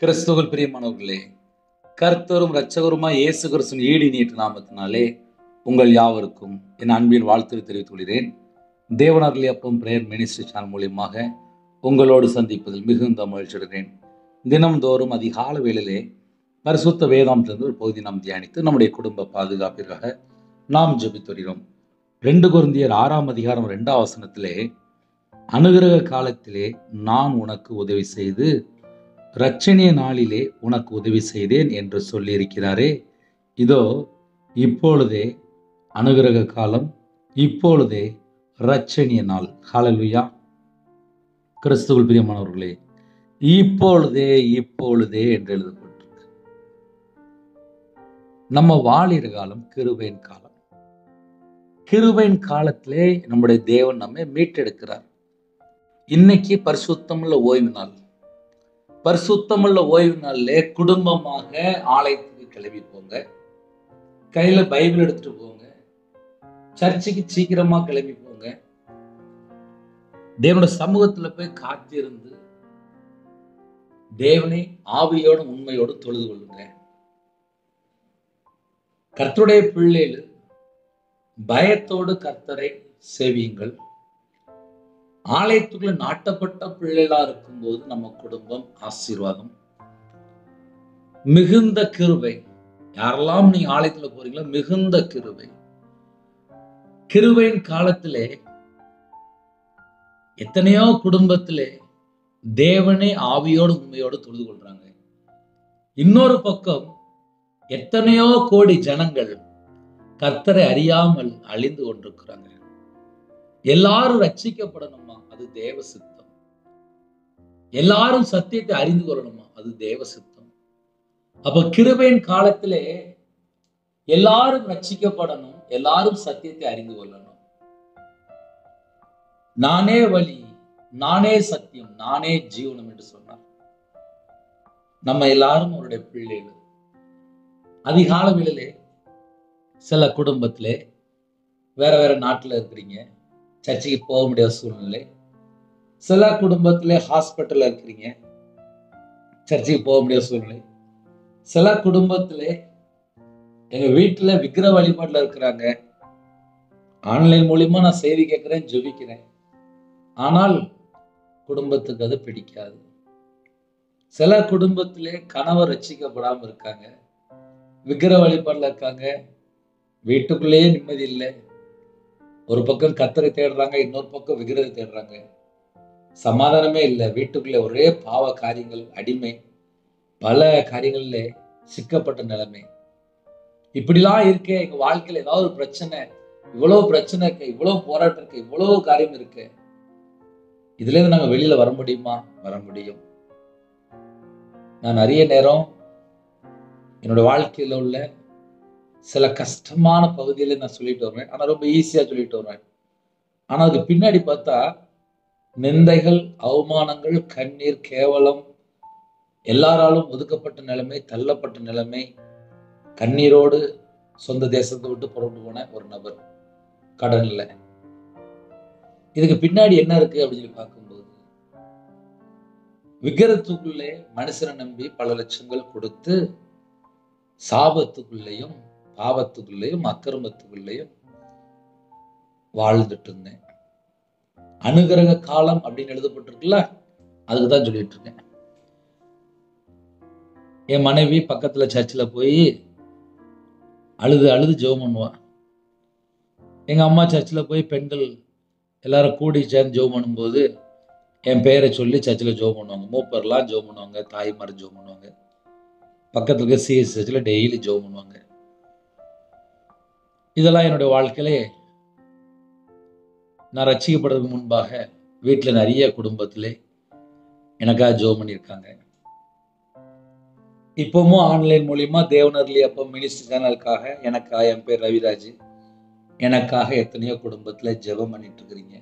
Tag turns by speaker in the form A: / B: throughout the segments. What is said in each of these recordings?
A: கிறிஸ்துவுக்குள் பிரியமானவர்களே, கர்த்தரும் இரட்சகருமாய் இயேசு கிறிஸ்துவின் ஈடு நீட்டு நாமத்தினாலே உங்கள் யாவருக்கும் என் அன்பின் வாழ்த்து தெரிவித்துக் கொள்கிறேன். தேவனருளி அப்பம் பிரேயர் மினிஸ்ட்ரி சேனல் மூலியமாக உங்களோடு சந்திப்பதில் மிகுந்த மகிழ்ச்சி அடைகிறேன். தினம்தோறும் அதிகால வேளையிலே பரிசுத்த வேதாந்தத்திலிருந்து ஒரு பகுதி நாம் தியானித்து நம்முடைய குடும்ப பாதுகாப்பிற்காக நாம் ஜெபித்து வருகிறோம். 2 கொரிந்தியர் 6ஆம் அதிகாரம் 2ஆம் வசனத்திலே, அனுக்கிரக காலத்திலே நான் உனக்கு உதவி செய்து இரட்சணிய நாளிலே உனக்கு உதவி செய்தேன் என்று சொல்லியிருக்கிறாரே. இதோ இப்பொழுதே அனுக்கிரக காலம், இப்பொழுதே இரட்சணிய நாள். ஹல்லேலூயா. கிறிஸ்துவுக்குள் பிரியமானவர்களே, இப்பொழுதே இப்பொழுதே என்று எழுதப்பட்டிருக்கு. நம்ம வாழிற காலம் கிருபையின் காலம். கிருபையின் காலத்திலே நம்முடைய தேவன் நம்மை மீட்டெடுக்கிறார். இன்னைக்கு பரிசுத்தமுள்ள ஓய்வு நாள். பரிசுத்தமுள்ள ஓய்வு நாளிலே குடும்பமாக ஆலயத்துக்கு கிளம்பி போங்க. கையில பைபிள் எடுத்துட்டு போங்க. சர்ச்சுக்கு சீக்கிரமா கிளம்பி போங்க. தேவனுடைய சமூகத்துல போய் காத்திருந்து தேவனை ஆவியோடு உண்மையோடு தொழுது கொள்ளுங்க. கர்த்தருடைய பிள்ளைகள் பயத்தோடு கர்த்தரை சேவியுங்கள். ஆலயத்துக்குள்ள நாட்டப்பட்ட பிள்ளைகளா இருக்கும்போது நம்ம குடும்பம் ஆசீர்வாதம், மிகுந்த கிருபை. யாரெல்லாம் நீங்க ஆலயத்துல போறீங்களோ மிகுந்த கிருபை. கிருபையின் காலத்திலே எத்தனையோ குடும்பத்திலே தேவனை ஆவியோடு உண்மையோடு தொழுது கொள்றாங்க. இன்னொரு பக்கம் எத்தனையோ கோடி ஜனங்கள் கர்த்தரை அறியாமல் அழிந்து கொண்டிருக்கிறாங்க. எல்லாரும் ரட்சிக்கப்படணுமா? அது தேவ சித்தம். எல்லாரும் சத்தியத்தை அறிந்து கொள்ளணுமா? அது தேவ சித்தம். அப்ப கிருபையின் காலத்திலே எல்லாரும் ரட்சிக்கப்படணும், எல்லாரும் சத்தியத்தை அறிந்து கொள்ளணும். நானே வழி, நானே சத்தியம், நானே ஜீவனம் என்று சொன்னார். நம்ம எல்லாரும் அவருடைய பிள்ளைகள். அதிகால வேளையிலே சில குடும்பத்திலே வேற வேற நாட்டுல இருக்கிறீங்க, சர்ச்சுக்கு போக முடியாத சூழ்நிலை. சில குடும்பத்திலே ஹாஸ்பிட்டல்ல இருக்கிறீங்க, சர்ச்சுக்கு போக முடியாத சூழ்நிலை. சில குடும்பத்திலே எங்க வீட்டுல விக்கிர வழிபாட்டுல இருக்கிறாங்க. ஆன்லைன் மூலியமா நான் செய்தி கேட்கிறேன், ஜெபிக்கிறேன். ஆனால் குடும்பத்துக்கு அது பிடிக்காது. சில குடும்பத்திலே கணவர் ரட்சிக்கப்படாம இருக்காங்க, விக்கிர வழிபாட்டுல இருக்காங்க, வீட்டுக்குள்ளேயே நிம்மதி இல்லை. ஒரு பக்கம் கர்த்தரை தேடுறாங்க, இன்னொரு பக்கம் விக்கிரத்தை தேடுறாங்க. சமாதானமே இல்லை. வீட்டுக்குள்ளே ஒரே பாவ காரியங்கள், அடிமை, பல காரியங்கள்ல சிக்கப்பட்ட நிலைமை. இப்படிலாம் இருக்கே எங்க வாழ்க்கையில ஏதாவது ஒரு பிரச்சனை, இவ்வளவு பிரச்சனை இருக்கு, இவ்வளவு போராட்டம் இருக்கு, இவ்வளவு காரியம் இருக்கு. இதுல இருந்து நாங்க வெளியில வர முடியுமா? வர முடியும். நான் நிறைய நேரம் என்னோட வாழ்க்கையில உள்ள சில கஷ்டமான பகுதியில நான் சொல்லிட்டு வருவேன். ஆனா ரொம்ப ஈஸியா சொல்லிட்டு வருவேன். ஆனா அதுக்கு பின்னாடி பார்த்தா நிந்தைகள், அவமானங்கள், கண்ணீர், கேவலம், எல்லாராலும் ஒதுக்கப்பட்ட நிலைமை, தள்ளப்பட்ட நிலைமை, கண்ணீரோடு சொந்த தேசத்தை விட்டு புறப்பட்டு போன ஒரு நபர், கடன்ல. இதுக்கு பின்னாடி என்ன இருக்கு அப்படின்னு சொல்லி பார்க்கும்போது, விக்கிரத்துக்குள்ளே மனுஷனை நம்பி பல லட்சங்கள் கொடுத்து சாபத்துக்குள்ளேயும் பாவத்துக்குள்ளேயும் அக்கிரமத்துக்குள்ளேயும் வாழ்ந்துட்டு இருந்தேன். அனுக்கிரக காலம் அப்படின்னு எழுதப்பட்டிருக்குல்ல, அதுக்குதான் சொல்லிட்டு இருக்கேன். என் மனைவி பக்கத்துல சர்ச்சில் போய் அழுது அழுது ஜெபம் பண்ணுவா. எங்க அம்மா சர்ச்சில் போய் பெண்கள் எல்லாரும் கூடி சேர்ந்து ஜெபம் பண்ணும்போது என் பெயரை சொல்லி சர்ச்சில் ஜெபம் பண்ணுவாங்க. மூப்பர்லாம் ஜெபம் பண்ணுவாங்க, தாய்மார் ஜெபம் பண்ணுவாங்க. பக்கத்துல இருக்க சிஎஸ் சர்ச்சில் டெய்லி ஜெபம் பண்ணுவாங்க. இதெல்லாம் என்னுடைய வாழ்க்கையிலே நான் ரட்சிக்கப்படுறதுக்கு முன்பாக வீட்டில் நிறைய குடும்பத்திலே எனக்காக ஜெபம் பண்ணியிருக்காங்க. இப்பவும் ஆன்லைன் மூலியமா தேவனருளி அப்பம் மினிஸ்ட்ரி சேனலுக்காக எனக்காக, என் பேர் ரவிராஜ், எனக்காக எத்தனையோ குடும்பத்துல ஜெபம் பண்ணிட்டு இருக்கிறீங்க.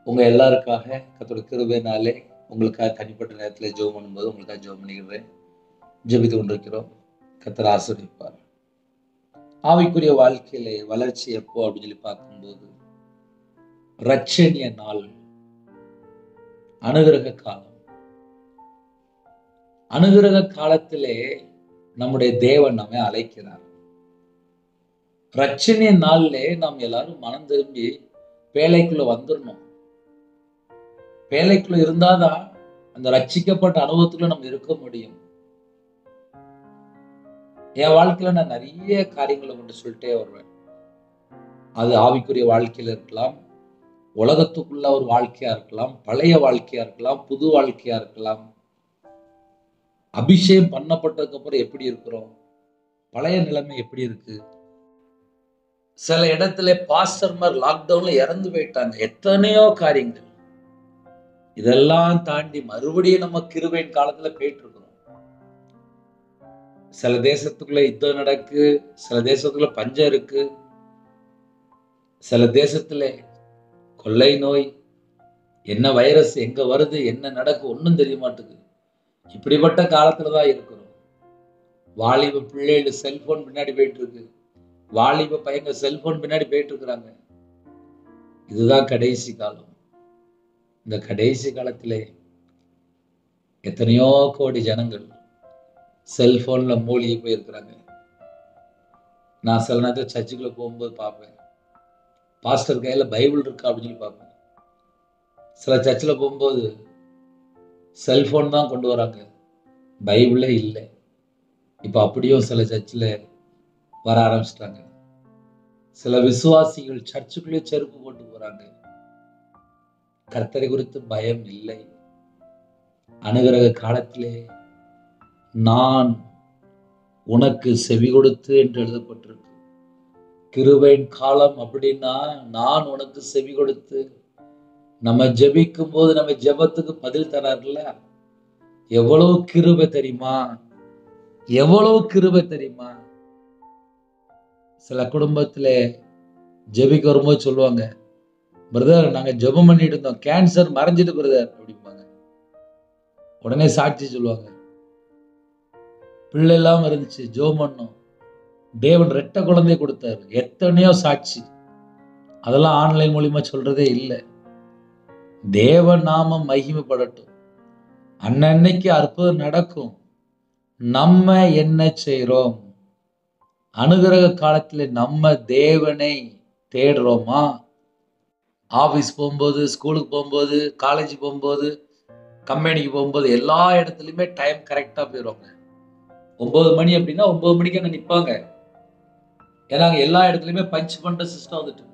A: உங்க எல்லாருக்காக கர்த்தருடைய கிருபையினாலே உங்களுக்காக தனிப்பட்ட நேரத்தில் ஜெபம் பண்ணும்போது உங்களுக்காக ஜெபம் பண்ணிக்கிறேன், ஜெபித்து கொண்டிருக்கிறோம். கர்த்தர் ஆசீர்வதிப்பார். ஆவிக்குரிய வாழ்க்கையில வளர்ச்சி எப்போ அப்படின்னு சொல்லி பார்க்கும்போது, இரட்சணிய நாள், அனுக்கிரக காலம். அனுகிரக காலத்திலே நம்முடைய தேவன் நம்மை அழைக்கிறார். ரட்சணிய நாளிலே நாம் எல்லாரும் மனம் திரும்பி பேழைக்குள்ள வந்துடணும். பேழைக்குள்ள இருந்தாதான் அந்த ரட்சிக்கப்பட்ட அனுபவத்துக்குள்ள நம்ம இருக்க முடியும். என் வாழ்க்கையில நான் நிறைய காரியங்களை கொண்டு சொல்லிட்டே வருவேன். அது ஆவிக்குரிய வாழ்க்கையில இருக்கலாம், உலகத்துக்குள்ள ஒரு வாழ்க்கையா இருக்கலாம், பழைய வாழ்க்கையா இருக்கலாம், புது வாழ்க்கையா இருக்கலாம். அபிஷேகம் பண்ணப்பட்டதுக்கு அப்புறம் எப்படி இருக்கிறோம், பழைய நிலைமை எப்படி இருக்கு. சில இடத்துல பாஸ்டர்மார் லாக்டவுன்ல இறந்து போயிட்டாங்க. எத்தனையோ காரியங்கள். இதெல்லாம் தாண்டி மறுபடியும் நம்ம கிருபையின் காலத்துல போயிட்டு இருக்கிறோம். சில தேசத்துக்குள்ள யுத்தம் நடக்கு, சில தேசத்துக்குள்ள பஞ்சம் இருக்கு, சில தேசத்துல கொள்ளை நோய், என்ன வைரஸ் எங்க வருது, என்ன நடக்கு ஒன்னும் தெரிய மாட்டேங்குது. இப்படிப்பட்ட காலத்துலதான் இருக்கிறோம். வாலிப பிள்ளைகள் செல்போன் பின்னாடி போயிட்டு இருக்கு, வாலிப பையங்க செல்போன் பின்னாடி போயிட்டு இருக்கிறாங்க. இதுதான் கடைசி காலம். இந்த கடைசி காலத்திலே எத்தனையோ கோடி ஜனங்கள் செல்போன்ல மூழ்கி போயிருக்கிறாங்க. நான் சில நேரத்தில் சர்ச்சுக்குள்ள போகும்போது பார்ப்பேன், பாஸ்டர் கையில பைபிள் இருக்கா அப்படின்னு சொல்லி பார்ப்பேன். சில சர்ச்சில் போகும்போது செல்போன் தான் கொண்டு வராங்க, பைபிளே இல்லை. இப்ப அப்படியும் சில சர்ச்சில் வர ஆரம்பிச்சிட்டாங்க. சில விசுவாசிகள் சர்ச்சுக்குள்ளே செருப்பு போட்டு போறாங்க. கர்த்தரை குறித்து பயம் இல்லை. அனுகிரக காலத்திலே நான் உனக்கு செவி கொடுத்து என்று எழுதப்பட்டிருக்கு. கிருபையின் காலம் அப்படின்னா நான் உனக்கு செவி கொடுத்து. நம்ம ஜெபிக்கும் போது நம்ம ஜெபத்துக்கு பதில் தராருல்ல, எவ்வளவு கிருபை தெரியுமா, எவ்வளவு கிருபை தெரியுமா. சில குடும்பத்துல ஜெபிக்க வரும்போது சொல்லுவாங்க, பிரதர் நாங்க ஜெபம் பண்ணிட்டு இருந்தோம், கேன்சர் மறைஞ்சிட்டு பிரதர் அப்படிம்பாங்க. உடனே சாட்சி சொல்லுவாங்க, பிள்ளை எல்லாம் இருந்துச்சு, ஜெபம் பண்ணோம், தேவன் ரெட்ட குழந்தைய கொடுத்தாரு. எத்தனையோ சாட்சி. அதெல்லாம் ஆன்லைன் மூலியமா சொல்றதே இல்லை. தேவ நாமம் மகிமைப்படட்டும். அன்னன்னைக்கு அற்புதம் நடக்கும். நம்ம என்ன செய்யறோம்? அனுகிரக காலத்துல நம்ம தேவனை தேடுறோமா? ஆபீஸ் போகும்போது, ஸ்கூலுக்கு போகும்போது, காலேஜ் போகும்போது, கம்பெனிக்கு போகும்போது எல்லா இடத்துலயுமே டைம் கரெக்டா போயிடுவாங்க. 9 மணி அப்படின்னா 9 மணிக்கு அங்க நிற்பாங்க. ஏன்னா எல்லா இடத்துலயுமே பஞ்ச் பண்ற சிஸ்டம் வந்துட்டு.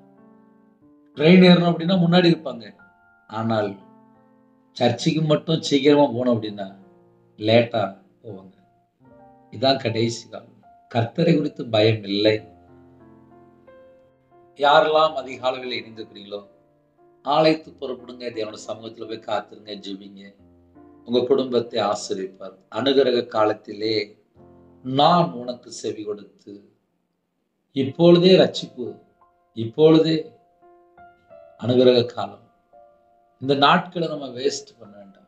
A: ட்ரெயின் ஏறணும் அப்படின்னா முன்னாடி இருப்பாங்க. ஆனால் சர்ச்சுக்கு மட்டும் சீக்கிரமா போனோம் அப்படின்னா லேட்டா போவாங்க. இதுதான் கடைசி காலம். கர்த்தரை குறித்து பயம் இல்லை. யாரெல்லாம் அதிகாலையில் இணைந்திருக்கிறீங்களோ ஆலயத்து புறப்படுங்க, தேவனோட சமூகத்துல போய் காத்துருங்க, ஜெபிங்க. உங்க குடும்பத்தை ஆசீர்வதிப்பார். அனுகிரக காலத்திலே நான் உனக்கு செவி கொடுத்து. இப்பொழுதே ரட்சிப்பு, இப்பொழுதே அனுகிரக காலம். இந்த நாட்களை நம்ம வேஸ்ட் பண்ண வேண்டாம்.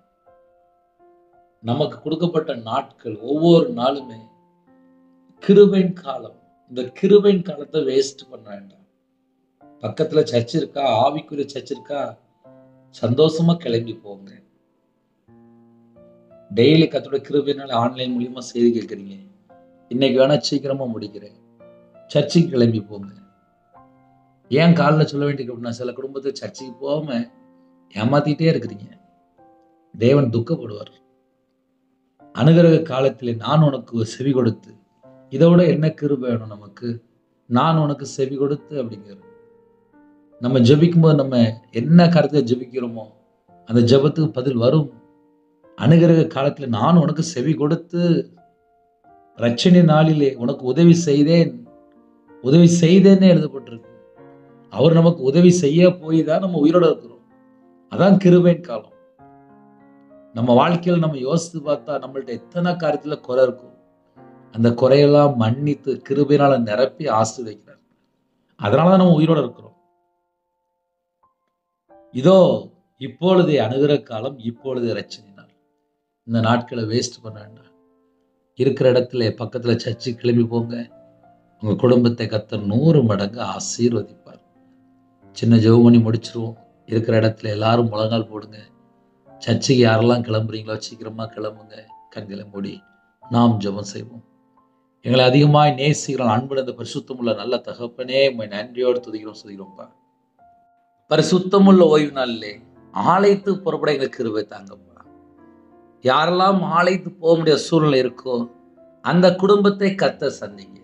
A: நமக்கு கொடுக்கப்பட்ட நாட்கள் ஒவ்வொரு நாளுமே கிருபையின் காலம். இந்த கிருபையின் காலத்தை வேஸ்ட் பண்ண வேண்டாம். பக்கத்துல சர்ச் இருக்கா, ஆவிக்குரிய சர்ச் இருக்கா, சந்தோஷமா கிளம்பி போங்க. டெய்லி கர்த்தருடைய கிருபையினால ஆன்லைன் மூலியமா செய்தி கேட்கறீங்க, இன்னைக்கு வேணா சீக்கிரமா முடிக்கிறேன், சர்ச்சுக்கு கிளம்பி போங்க. ஏன் காலில் சொல்ல வேண்டிய அப்படின்னா, சில குடும்பத்தை சர்ச்சுக்கு போகாம ஏமாத்திட்டே இருக்கிறீங்க. தேவன் துக்கப்படுவார். அனுகிரக காலத்திலே நான் உனக்கு செவி கொடுத்து. இதை விட என்ன கிருபை வேணும் நமக்கு? நான் உனக்கு செவி கொடுத்து அப்படிங்கிறது. நம்ம ஜெபிக்கும் போது நம்ம என்ன கருத்தை ஜெபிக்கிறோமோ அந்த ஜெபத்துக்கு பதில் வரும். அனுகிரக காலத்துல நான் உனக்கு செவி கொடுத்து ரட்சணை நாளிலே உனக்கு உதவி செய்தேன்னு எழுதப்பட்டிருக்கு. அவர் நமக்கு உதவி செய்ய போய் தான் நம்ம உயிரோட இருக்கிறோம். அதான் கிருபையின் காலம். நம்ம வாழ்க்கையில் நம்ம யோசித்து பார்த்தா நம்மள்ட்ட எத்தனை காரியத்துல குறை இருக்கும். அந்த குறையெல்லாம் மன்னித்து கிருபையினால நிரப்பி ஆசீர்வதிக்கிறார். அதனாலதான் நம்ம உயிரோட இருக்கிறோம். இதோ இப்பொழுதே அனுகிரக காலம், இப்பொழுதே ரட்சணை நாள். இந்த நாட்களை வேஸ்ட் பண்ண வேண்டாம். இருக்கிற இடத்துல பக்கத்துல சர்ச்சு கிளம்பி போங்க. உங்க குடும்பத்தை கர்த்தர் 100 மடங்கு ஆசீர்வதிப்பார். சின்ன ஜெபம் பண்ணி முடிச்சிருவோம். இருக்கிற இடத்துல எல்லாரும் முழங்கால் போடுங்க. சர்ச்சுக்கு யாரெல்லாம் கிளம்புறீங்களோ சீக்கிரமா கிளம்புங்க. கண்களை மூடி நாம் ஜெபம் செய்வோம். எங்களை அதிகமாய் நேசிக்கிறோம் அன்புடன் பரிசுத்தமுள்ள நல்ல தகப்பனே, உம்மை நன்றியோடு துதிக்கிறோம் சொல்கிறோம்ப்பா. பரிசுத்தமுள்ள ஓய்வு நாளிலே ஆலயத்து புறப்பட எங்களுக்கு கிருபை தாங்கப்பா. யாரெல்லாம் ஆலயத்து போக முடியாத சூழ்நிலை இருக்கோ அந்த குடும்பத்தை கத்த சந்திங்க.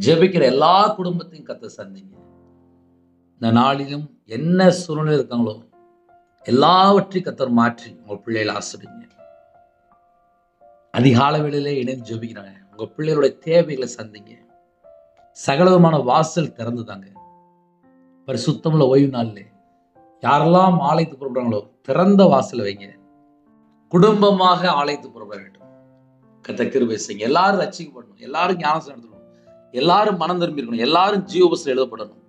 A: ஜெபிக்கிற எல்லா குடும்பத்தையும் கத்த சந்திங்க. இந்த நாளிலும் என்ன சூழ்நிலை இருக்காங்களோ எல்லாவற்றையும் கத்தர் மாற்றி உங்க பிள்ளைகளை ஆசிரிங்க. அதிகால வேளையிலே இணைந்து ஜெபிக்கிறாங்க. உங்க பிள்ளைகளுடைய தேவைகளை சந்திங்க. சகலவிதமான வாசல் திறந்துதாங்க. பரிசுத்தமுள்ள ஓய்வு நாளிலே யாரெல்லாம் ஆலயத்து புறப்படுறாங்களோ திறந்த வாசல் வைங்க. குடும்பமாக ஆலயத்து புறப்பட வேண்டும். கர்த்தர் கிருபை செய்யுங்க. எல்லாரும் ரட்சிக்கப்படணும், எல்லாரும் ஞானஸ்நானம் எடுத்துக்கணும், எல்லாரும் மனம் திரும்பி இருக்கணும், எல்லாரும் ஜீவபுஸ்தகத்தில் எழுதப்படணும்,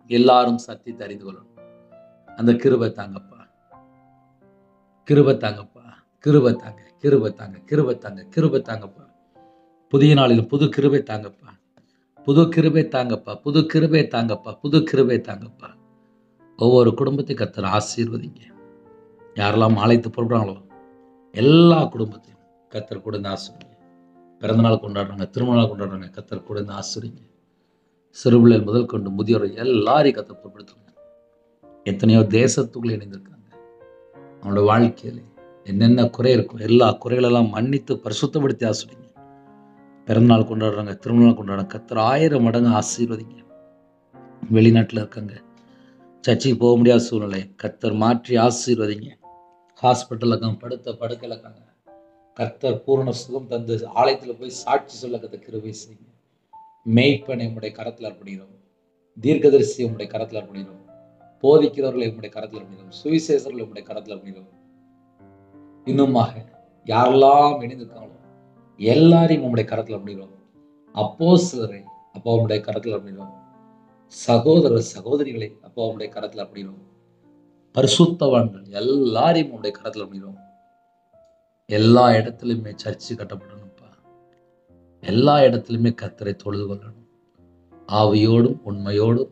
A: எல்லாரும் சத்தியத்தை அறிந்து கொள்ளணும். அந்த கிருபை தாங்கப்பா, கிருபை தாங்கப்பா, கிருபை தாங்க, கிருபை தாங்க, கிருபை தாங்க, கிருபை தாங்கப்பா. புதிய நாளிலும் புது கிருபை தாங்கப்பா, புது கிருபை தாங்கப்பா, புது கிருபை தாங்கப்பா, புது கிருபை தாங்கப்பா. ஒவ்வொரு குடும்பத்தையும் கர்த்தர் ஆசீர்வதிங்க. யாரெல்லாம் ஆலயத்து புறப்படுறாங்களோ எல்லா குடும்பத்தையும் கர்த்தர் கூட ஆசீர்வதிங்க. பிறந்தநாள் கொண்டாடுறாங்க, திருமண நாள் கொண்டாடுறாங்க, கர்த்தர் கூட ஆசீர்வதிங்க. சிறுபிள்ளைகள் முதல் கொண்டு முதியோரை எல்லாரையும் கர்த்தர் பொறுப்படுத்துங்க. எத்தனையோ தேசத்துக்குள்ளே இணைந்திருக்காங்க. அவனோட வாழ்க்கையில என்னென்ன குறை இருக்கும் எல்லா குறைகளெல்லாம் மன்னித்து பரிசுத்தப்படுத்தி ஆசீர்வதிங்க. பிறந்தநாள் கொண்டாடுறாங்க, திருமணம் கொண்டாடுறாங்க, கர்த்தர் 1000 மடங்கு ஆசீர்வதிங்க. வெளிநாட்டில் இருக்காங்க, சர்ச்சைக்கு போக முடியாத சூழ்நிலை கர்த்தர் மாற்றி ஆசீர்வதிங்க. ஹாஸ்பிட்டலில் இருக்காங்க, படுத்த படுக்கையில் இருக்காங்க, கர்த்தர் பூரண சுகம் தந்து ஆலயத்தில் போய் சாட்சி சொல்ல கர்த்தர் கிருபை செய்யுங்க. மேய்ப்பனை உம்முடைய கரத்தில் அர்ப்பணிக்கிறோம், தீர்க்கதரிசி உம்முடைய கரத்தில் அர்ப்பணிக்கிறோம், போதிக்கிறவர்களை உம்முடைய கரத்தில் அர்ப்பணிக்கிறோம், சுவிசேஷர்களை உம்முடைய கரத்தில் அர்ப்பணிக்கிறோம். இன்னுமாக யாரெல்லாம் இணைந்திருக்காங்களோ எல்லாரையும் உம்முடைய கரத்தில் அர்ப்பணிக்கிறோம். அப்போஸ்தலரை அப்பா உம்முடைய கரத்தில் அர்ப்பணிக்கிறோம். சகோதரர் சகோதரிகளை அப்பா உம்முடைய கரத்தில் அர்ப்பணிக்கிறோம். பரிசுத்தவான்கள் எல்லாரையும் உம்முடைய கரத்தில் அர்ப்பணிக்கிறோம். எல்லா இடத்துலையுமே சர்ச்சு கட்டப்படணும்ப்பா. எல்லா இடத்துலையுமே கர்த்தரை தொழுது கொள்ளணும். ஆவியோடும் உண்மையோடும்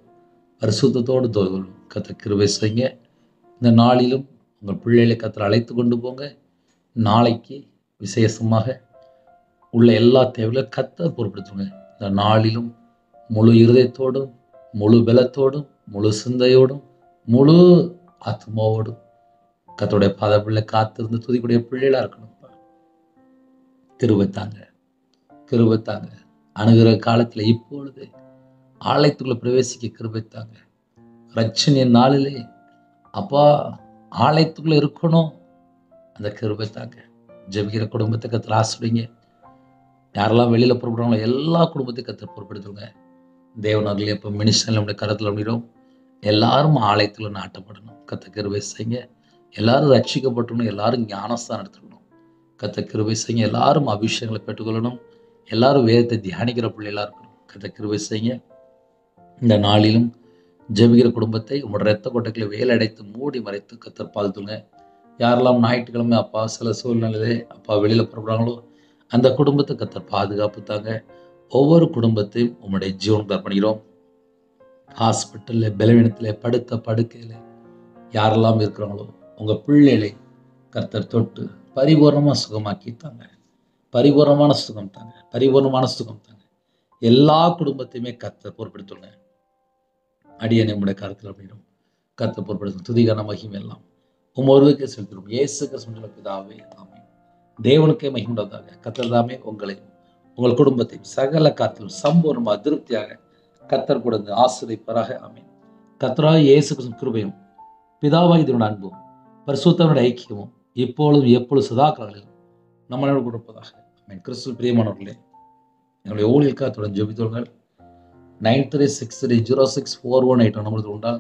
A: பரிசுத்தத்தோடு தொழுது கொள்ளணும். கர்த்தர் கிருபை செய்யுங்க. இந்த நாளிலும் உங்கள் பிள்ளைகளை கர்த்தர் அழைத்து கொண்டு போங்க. நாளைக்கு விசேஷமாக உள்ள எல்லா தேவைகளையும் கர்த்தர் பொறுப்படுத்துங்க. இந்த நாளிலும் முழு இருதயத்தோடும் முழு பலத்தோடும் முழு சிந்தையோடும் முழு ஆத்மாவோடும் கர்த்தருடைய பாதப்பிள்ளை காத்திருந்து துதிக்கூடிய பிள்ளைகளா இருக்கணும்ப்பா. கிருபை தாங்க, கிருபை தாங்க. அணுகிற காலத்துல இப்பொழுது ஆலயத்துக்குள்ள பிரவேசிக்க கிருபை தாங்க. ரட்சணியின் நாளிலே அப்பா ஆலயத்துக்குள்ள இருக்கணும், அந்த கிருபை தாங்க. ஜெபிக்கிற குடும்பத்தை கர்த்தர் ஆசீர்வதிங்க. யாரெல்லாம் வெளியில புறப்படுறாங்களோ எல்லா குடும்பத்தையும் கர்த்தர் பொறுப்படுத்துங்க. தேவனர்களே இப்போ மினிஸ்டர் நம்முடைய கரத்தில் அப்படிடும். எல்லாரும் ஆலயத்தில் நாட்டப்படணும். கர்த்தர் கிருபை செய்யுங்க. எல்லாரும் ரட்சிக்கப்பட்டணும், எல்லாரும் ஞானஸ்தானம் எடுத்துக்கணும். கர்த்தர் கிருபை செய்யுங்க. எல்லாரும் அபிஷேகங்களை பெற்றுக்கொள்ளணும். எல்லாரும் வேதத்தை தியானிக்கிற பிள்ளைகளா இருக்கணும். கர்த்தர் கிருபை செய்யுங்க. இந்த நாளிலும் ஜெபிக்கிற குடும்பத்தை உங்களோட இரத்த கொட்டைகளை வேலை அடைத்து மூடி மறைத்து கர்த்தர் பாதுகாத்துங்க. யாரெல்லாம் ஞாயிற்றுக்கிழமை அப்பா சில சூழ்நிலையிலே அப்பா வெளியில புறப்படுறாங்களோ அந்த குடும்பத்தை கர்த்தர் பாதுகாப்பு தாங்க. ஒவ்வொரு குடும்பத்தையும் உங்களுடைய ஜீவனுக்கு அர்ப்பணிக்கிறோம். ஹாஸ்பிட்டலில் பலவீனத்தில் படுத்த படுக்கையில் யாரெல்லாம் இருக்கிறாங்களோ உங்கள் பிள்ளைகளை கர்த்தர் தொட்டு பரிபூர்ணமாக சுகமாக்கி தாங்க. பரிபூர்ணமான சுகம் தாங்க, பரிபூர்ணமான சுகம் தாங்க. எல்லா குடும்பத்தையுமே கர்த்தர் பொறுப்படுத்துங்க. அடியனை உடைய கருத்தில் அப்படின்னும் கர்த்தர் பொறுப்படுத்தும். துதிகான மகிமை எல்லாம் ஒருவருக்கே செலுத்திடும். இயேசு கிறிஸ்துவின் பிதாவே ஆமென். தேவனுக்கே மகிமையுண்டாவதாக. கர்த்தர் தாமே உங்களையும் உங்கள் குடும்பத்தையும் சகல காத்திலும் சம்பூர்ணமாக திருப்தியாக கர்த்தர் கொடுத்து ஆசீர்வதிப்பாராக. ஆமென். கர்த்தராகிய இயேசு கிறிஸ்துவின் கிருபையும் பிதாவாகிய தேவனுடைய அன்பும் பரிசுத்தனுடைய ஐக்கியமும் இப்பொழுதும் எப்பொழுது சதா காலங்களிலும் நம்மளோடு கொடுப்பதாக. ஆமென். கிறிஸ்துவின் பிரியமானவர்களே, எங்களுடைய ஊழியர்களுக்காக தொடர்ந்து ஜெபித்தோங்கள். 9363064181 நம்மளுக்கு உண்டால்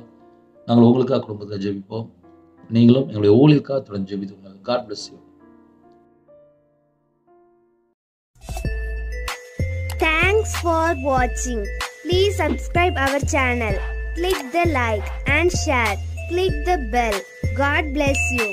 A: நாங்கள் உங்களுக்காக குடும்பத்தில் ஜெபிப்போம். நீங்களும் எங்களுடைய ஊழியர்களுக்காக தொடர்ந்து ஜெபித்தோங்கள். God bless you.
B: Thanks for watching. Please subscribe our channel. Click the like and share. Click the bell. God bless you.